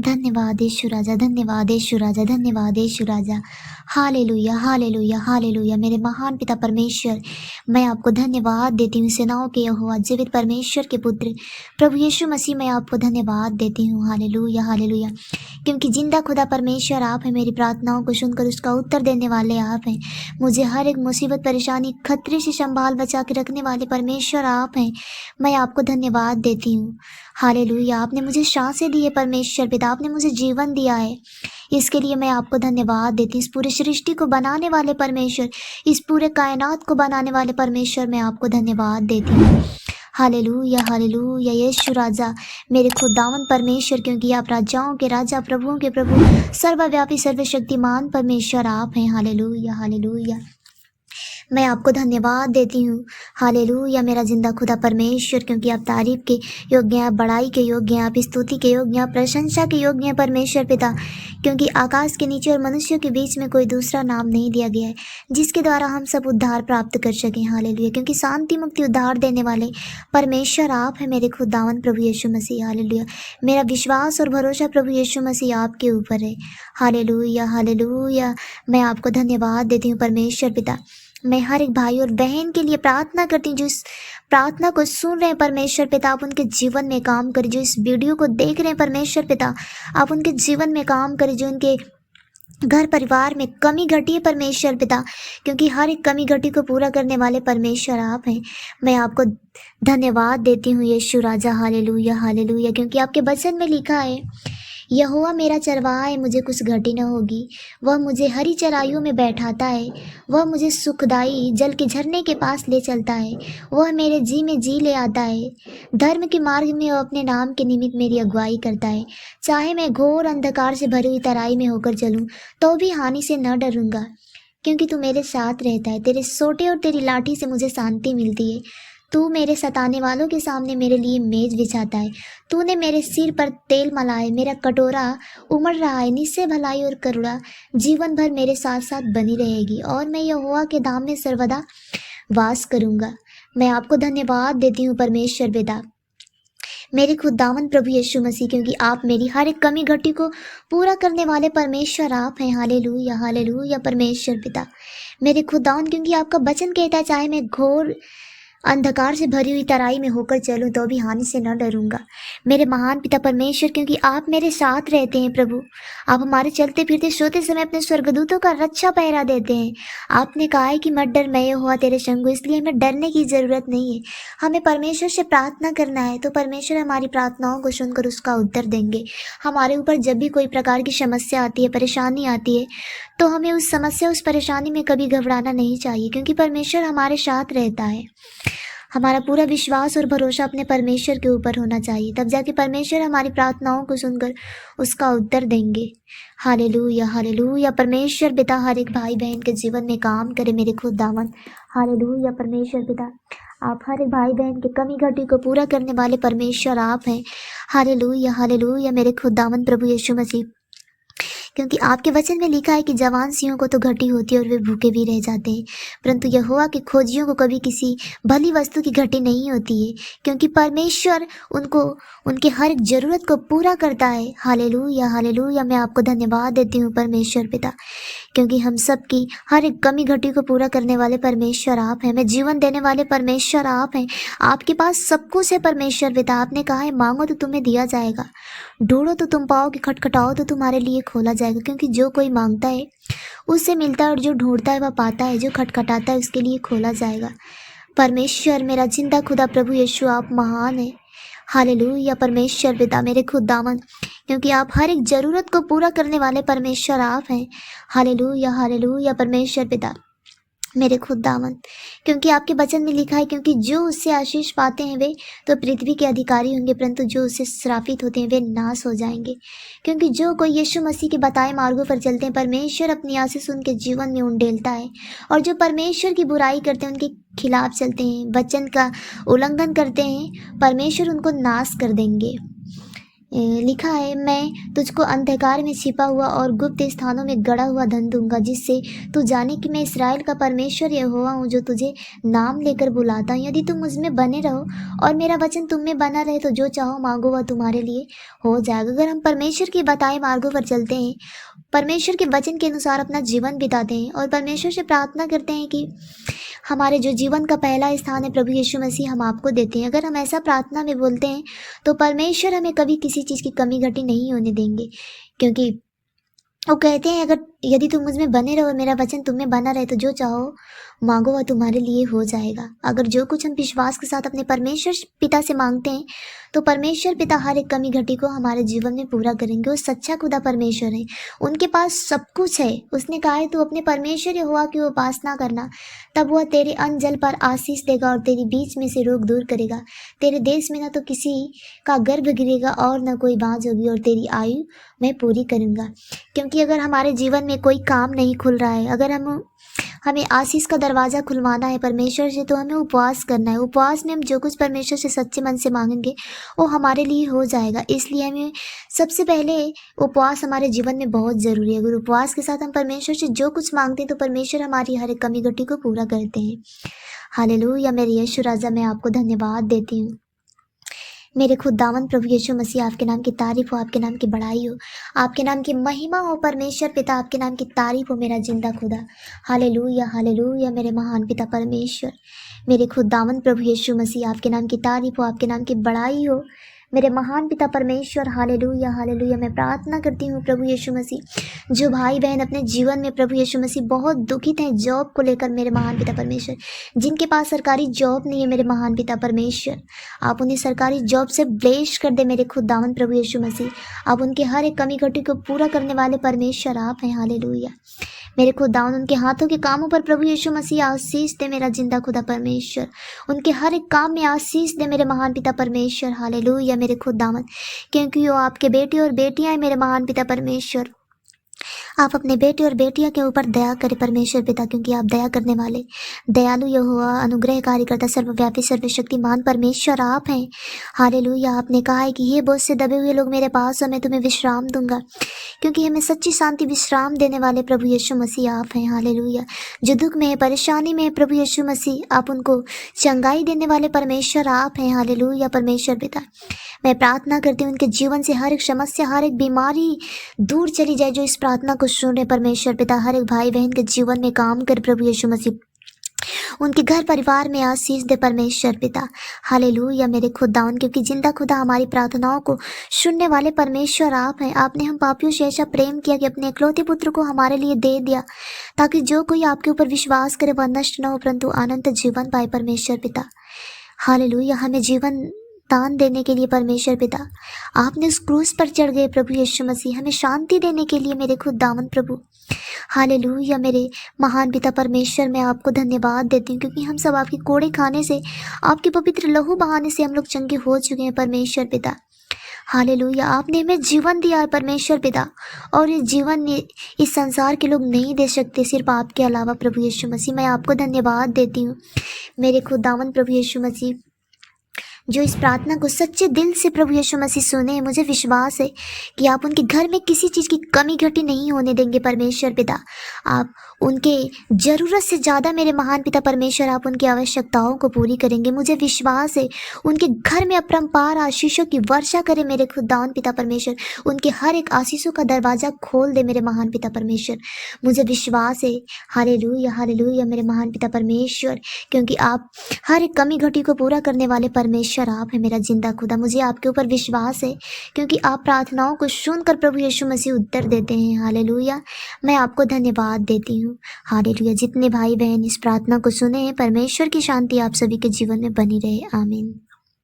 धन्यवाद यीशु राजा, धन्यवाद यीशु राजा, धन्यवाद यीशु राजा। हालेलुया, हालेलुया, हालेलुया। मेरे महान पिता परमेश्वर, मैं आपको धन्यवाद देती हूँ। सेनाओं के यहोवा, जीवित परमेश्वर के पुत्र प्रभु यीशु मसीह, मैं आपको धन्यवाद देती हूँ। Hallelujah, hallelujah. क्योंकि जिंदा खुदा परमेश्वर आप हैं, मेरी प्रार्थनाओं को सुनकर उसका उत्तर देने वाले आप हैं। मुझे हर एक मुसीबत, परेशानी, खतरे से संभाल बचा के रखने वाले परमेश्वर आप हैं। मैं आपको धन्यवाद देती हूँ। हालेलुया। आपने मुझे सांसें दी है परमेश्वर पिता, आपने मुझे जीवन दिया है, इसके लिए मैं आपको धन्यवाद देती हूँ। इस पूरे सृष्टि को बनाने वाले परमेश्वर, इस पूरे कायनात को बनाने वाले परमेश्वर, मैं आपको धन्यवाद देती हूँ। Hallelujah, hallelujah. यीशु राजा, मेरे खुदावंद परमेश्वर, क्योंकि आप राजाओं के राजा, प्रभुओं के प्रभु, सर्वव्यापी सर्वशक्तिमान परमेश्वर आप हैं। Hallelujah, hallelujah. मैं आपको धन्यवाद देती हूँ। हालेलुया, मेरा जिंदा खुदा परमेश्वर, क्योंकि आप तारीफ के योग्य हैं, आप बड़ाई के योग्य हैं, आप स्तुति के योग्य हैं, आप प्रशंसा के योग्य हैं परमेश्वर पिता। क्योंकि आकाश के नीचे और मनुष्यों के बीच में कोई दूसरा नाम नहीं दिया गया है जिसके द्वारा हम सब उद्धार प्राप्त कर सकें। हालेलुया। क्योंकि शांति, मुक्ति, उद्धार देने वाले परमेश्वर आप हैं, मेरे खुदावन प्रभु यीशु मसीह। हालेलुया। मेरा विश्वास और भरोसा प्रभु यीशु मसीह आपके ऊपर है। Hallelujah, hallelujah. मैं आपको धन्यवाद देती हूँ परमेश्वर पिता। मैं हर एक भाई और बहन के लिए प्रार्थना करती हूँ जो इस प्रार्थना को सुन रहे हैं परमेश्वर पिता, आप उनके जीवन में काम करें। जो इस वीडियो को देख रहे हैं परमेश्वर पिता, आप उनके जीवन में काम करें। जो उनके घर परिवार में कमी घटी है परमेश्वर पिता, क्योंकि हर एक कमी घटी को पूरा करने वाले परमेश्वर आप हैं। मैं आपको धन्यवाद देती हूँ यीशु राजा। हालेलुया, हालेलुया। क्योंकि आपके वचन में लिखा है, यहोवा मेरा चरवाहा है, मुझे कुछ घटी न होगी। वह मुझे हरी चराइयों में बैठाता है, वह मुझे सुखदाई जल के झरने के पास ले चलता है। वह मेरे जी में जी ले आता है। धर्म के मार्ग में वह अपने नाम के निमित्त मेरी अगुवाई करता है। चाहे मैं घोर अंधकार से भरी हुई तराई में होकर चलूं, तो भी हानि से न डरूंगा, क्योंकि तू मेरे साथ रहता है। तेरे सोटे और तेरी लाठी से मुझे शांति मिलती है। तू मेरे सताने वालों के सामने मेरे लिए मेज बिछाता है। तूने मेरे सिर पर तेल मला है, मेरा कटोरा उमड़ रहा है। निश्चय भलाई और करुणा जीवन भर मेरे साथ साथ बनी रहेगी, और मैं यहोवा के धाम में सर्वदा वास करूंगा। मैं आपको धन्यवाद देती हूँ परमेश्वर पिता, मेरे खुदावन प्रभु यीशु मसीह, क्योंकि आप मेरी हर एक कमी घटी को पूरा करने वाले परमेश्वर आप हैं। Hallelujah, hallelujah. परमेश्वर पिता, मेरे खुदावन, क्योंकि आपका वचन कहता है, चाहे मैं घोर अंधकार से भरी हुई तराई में होकर चलूं, तो भी हानि से न डरूंगा। मेरे महान पिता परमेश्वर, क्योंकि आप मेरे साथ रहते हैं प्रभु, आप हमारे चलते फिरते सोते समय अपने स्वर्गदूतों का रक्षा पहरा देते हैं। आपने कहा है कि मत डर, मैं यहोवा तेरे संग हूं, इसलिए हमें डरने की जरूरत नहीं है। हमें परमेश्वर से प्रार्थना करना है, तो परमेश्वर हमारी प्रार्थनाओं को सुनकर उसका उत्तर देंगे। हमारे ऊपर जब भी कोई प्रकार की समस्या आती है, परेशानी आती है, तो हमें उस समस्या, उस परेशानी में कभी घबराना नहीं चाहिए, क्योंकि परमेश्वर हमारे साथ रहता है। हमारा पूरा विश्वास और भरोसा अपने परमेश्वर के ऊपर होना चाहिए, तब जाके परमेश्वर हमारी प्रार्थनाओं को सुनकर उसका उत्तर देंगे। Hallelujah, hallelujah. परमेश्वर पिता हर एक भाई बहन के जीवन में काम करे, मेरे खुदावन। हालेलुया। परमेश्वर पिता, आप हर एक भाई बहन के कमी घटी को पूरा करने वाले परमेश्वर आप हैं। हालेलुया, हालेलुया। मेरे खुदावन प्रभु यीशु मसीह, क्योंकि आपके वचन में लिखा है कि जवान सिंहों को तो घटी होती है और वे भूखे भी रह जाते हैं, परंतु यहोवा के खोजियों को कभी किसी भली वस्तु की घटी नहीं होती है, क्योंकि परमेश्वर उनको उनके हर एक जरूरत को पूरा करता है। Hallelujah, hallelujah. मैं आपको धन्यवाद देती हूँ परमेश्वर पिता, क्योंकि हम सब की हर एक कमी घटी को पूरा करने वाले परमेश्वर आप हैं। मैं जीवन देने वाले परमेश्वर आप हैं। आपके पास सब कुछ है परमेश्वर पिता। आपने कहा है, मांगो तो तुम्हें दिया जाएगा, ढूंढो तो तुम पाओगे, खटखटाओ तो तुम्हारे लिए खोला जाएगा। क्योंकि जो कोई मांगता है उससे मिलता है, और जो ढूंढता है वह पाता है, जो खटखटाता है उसके लिए खोला जाएगा। परमेश्वर, मेरा जिंदा खुदा प्रभु यीशु, आप महान है। हालेलुया। परमेश्वर पिता, मेरे खुदावन, क्योंकि आप हर एक जरूरत को पूरा करने वाले परमेश्वर आप हैं। Hallelujah, hallelujah. परमेश्वर पिता, मेरे खुदावन, क्योंकि आपके वचन में लिखा है, क्योंकि जो उससे आशीष पाते हैं वे तो पृथ्वी के अधिकारी होंगे, परंतु जो उससे श्रापित होते हैं वे नाश हो जाएंगे। क्योंकि जो कोई यीशु मसीह के बताए मार्गों पर चलते हैं, परमेश्वर अपनी आशीष उनके जीवन में उंडेलता है, और जो परमेश्वर की बुराई करते हैं, उनके खिलाफ चलते हैं, वचन का उल्लंघन करते हैं, परमेश्वर उनको नाश कर देंगे। लिखा है, मैं तुझको अंधकार में छिपा हुआ और गुप्त स्थानों में गड़ा हुआ धन दूंगा, जिससे तू जाने कि मैं इस्राएल का परमेश्वर यहोवा हूँ, जो तुझे नाम लेकर बुलाता हूँ। यदि तुम मुझ में बने रहो और मेरा वचन तुम में बना रहे, तो जो चाहो मांगो वह तुम्हारे लिए हो जाएगा। अगर हम परमेश्वर के बताए मार्गों पर चलते हैं, परमेश्वर के वचन के अनुसार अपना जीवन बिताते हैं और परमेश्वर से प्रार्थना करते हैं कि हमारे जो जीवन का पहला स्थान है प्रभु यीशु मसीह हम आपको देते हैं, अगर हम ऐसा प्रार्थना में बोलते हैं तो परमेश्वर हमें कभी किसी चीज़ की कमी घटी नहीं होने देंगे। क्योंकि वो कहते हैं, अगर यदि तुम मुझ में बने रहो, मेरा वचन तुम में बना रहे, तो जो चाहो मांगो वह तुम्हारे लिए हो जाएगा। अगर जो कुछ हम विश्वास के साथ अपने परमेश्वर पिता से मांगते हैं, तो परमेश्वर पिता हर एक कमी घटी को हमारे जीवन में पूरा करेंगे। वो सच्चा खुदा परमेश्वर है, उनके पास सब कुछ है। उसने कहा है, तू अपने परमेश्वर यहोवा की उपासना करना, तब वह तेरे अन्न जल पर आशीष देगा और तेरी बीच में से रोग दूर करेगा। तेरे देश में न तो किसी का गर्भ गिरेगा और न कोई बाँझ होगी, और तेरी आयु मैं पूरी करूँगा। क्योंकि अगर हमारे जीवन में कोई काम नहीं खुल रहा है, अगर हमें आशीष का दरवाज़ा खुलवाना है परमेश्वर से, तो हमें उपवास करना है। उपवास में हम जो कुछ परमेश्वर से सच्चे मन से मांगेंगे वो हमारे लिए हो जाएगा। इसलिए हमें सबसे पहले उपवास हमारे जीवन में बहुत ज़रूरी है। अगर उपवास के साथ हम परमेश्वर से जो कुछ मांगते हैं, तो परमेश्वर हमारी हर एक कमी घटी को पूरा करते हैं। हालेलुया। मेरे यीशु राजा, मैं आपको धन्यवाद देती हूँ। मेरे खुदावंद प्रभु यीशु मसीह, आपके नाम की तारीफ हो, आपके नाम की बड़ाई हो, आपके नाम की महिमा हो। परमेश्वर पिता, आपके नाम की तारीफ हो, मेरा जिंदा खुदा। हालेलुया हालेलुया। मेरे महान पिता परमेश्वर, मेरे खुदावंद प्रभु यीशु मसीह, आपके नाम की तारीफ हो, आपके नाम की बड़ाई हो, मेरे महान पिता परमेश्वर। Hallelujah hallelujah. मैं प्रार्थना करती हूँ प्रभु यीशु मसीह, जो भाई बहन अपने जीवन में प्रभु यीशु मसीह बहुत दुखित हैं जॉब को लेकर, मेरे महान पिता परमेश्वर, जिनके पास सरकारी जॉब नहीं है, मेरे महान पिता परमेश्वर, आप उन्हें सरकारी जॉब से ब्लेस कर दे। मेरे खुदावंद प्रभु यीशु मसीह, आप उनके हर एक कमी घटी को पूरा करने वाले परमेश्वर आप हैं। हालेलुया। मेरे खुदावंद, उनके हाथों के कामों पर प्रभु यीशु मसीह आशीष दे, मेरा जिंदा खुदा परमेश्वर। उनके हर एक काम में आशीष दे, मेरे महान पिता परमेश्वर। हालेलुया। मेरे खुदावंद, क्योंकि वो आपके बेटे और बेटियां हैं, मेरे महान पिता परमेश्वर। आप अपने बेटे और बेटियां के ऊपर दया करें परमेश्वर पिता, क्योंकि आप दया करने वाले, दयालु यहोवा, अनुग्रहकारी करता, सर्वव्यापी, सर्वशक्तिमान परमेश्वर आप हैं। हालेलुया। आपने कहा है कि ये बोझ से दबे हुए लोग मेरे पास, और मैं तुम्हें विश्राम दूंगा, क्योंकि हमें सच्ची शांति विश्राम देने वाले प्रभु यीशु मसीह आप हैं। हालेलुया। जो दुख में, परेशानी में प्रभु यीशु मसीह, आप उनको चंगाई देने वाले परमेश्वर आप हैं। हालेलुया। परमेश्वर पिता, मैं प्रार्थना करती हूँ उनके जीवन से हर एक समस्या, हर एक बीमारी दूर चली जाए। जो इस प्रार्थना को सुन रहे परमेश्वर पिता, हर एक भाई बहन के जीवन में काम कर प्रभु यीशु मसीह, उनके घर परिवार में आशीष दे परमेश्वर पिता। हालेलुया। मेरे खुदावन, क्योंकि जिंदा खुदा हमारी प्रार्थनाओं को सुनने वाले परमेश्वर आप हैं। आपने हम पापियों से ऐसा प्रेम किया कि अपने इकलौते पुत्र को हमारे लिए दे दिया, ताकि जो कोई आपके ऊपर विश्वास करे वह नष्ट न हो, परंतु अनंत जीवन पाए परमेश्वर पिता। हालेलुया। हमें जीवन दान देने के लिए परमेश्वर पिता, आपने उस क्रूस पर चढ़ गए प्रभु यीशु मसीह, हमें शांति देने के लिए मेरे खुदावन प्रभु। हालेलुया। मेरे महान पिता परमेश्वर, मैं आपको धन्यवाद देती हूँ, क्योंकि हम सब आपके कोड़े खाने से, आपके पवित्र लहू बहाने से हम लोग चंगे हो चुके हैं परमेश्वर पिता। हालेलुया। आपने हमें जीवन दिया है परमेश्वर पिता, और ये जीवन इस संसार के लोग नहीं दे सकते, सिर्फ आपके अलावा प्रभु यीशु मसीह। मैं आपको धन्यवाद देती हूँ मेरे खुदावन प्रभु यीशु मसीह, जो इस प्रार्थना को सच्चे दिल से प्रभु यीशु मसीह सुने। मुझे विश्वास है कि आप उनके घर में किसी चीज़ की कमी घटी नहीं होने देंगे परमेश्वर पिता। आप उनके ज़रूरत से ज़्यादा, मेरे महान पिता परमेश्वर, आप उनकी आवश्यकताओं को पूरी करेंगे। मुझे विश्वास है उनके घर में अपरंपार आशीषों की वर्षा करें मेरे खुदावन पिता परमेश्वर। उनके हर एक आशीषों का दरवाज़ा खोल दे मेरे महान पिता परमेश्वर। मुझे विश्वास है। हालेलुया हालेलुया। मेरे महान पिता परमेश्वर, क्योंकि आप हर एक कमी घटी को पूरा करने वाले परमेश्वर आप हैं, मेरा जिंदा खुदा। मुझे आपके ऊपर विश्वास है, क्योंकि आप प्रार्थनाओं को सुनकर प्रभु यीशु मसीह उत्तर देते हैं। हालेलुया। मैं आपको धन्यवाद देती हूँ। हालेलुया। जितने भाई बहन इस प्रार्थना को सुने हैं, परमेश्वर की शांति आप सभी के जीवन में बनी रहे। आमीन।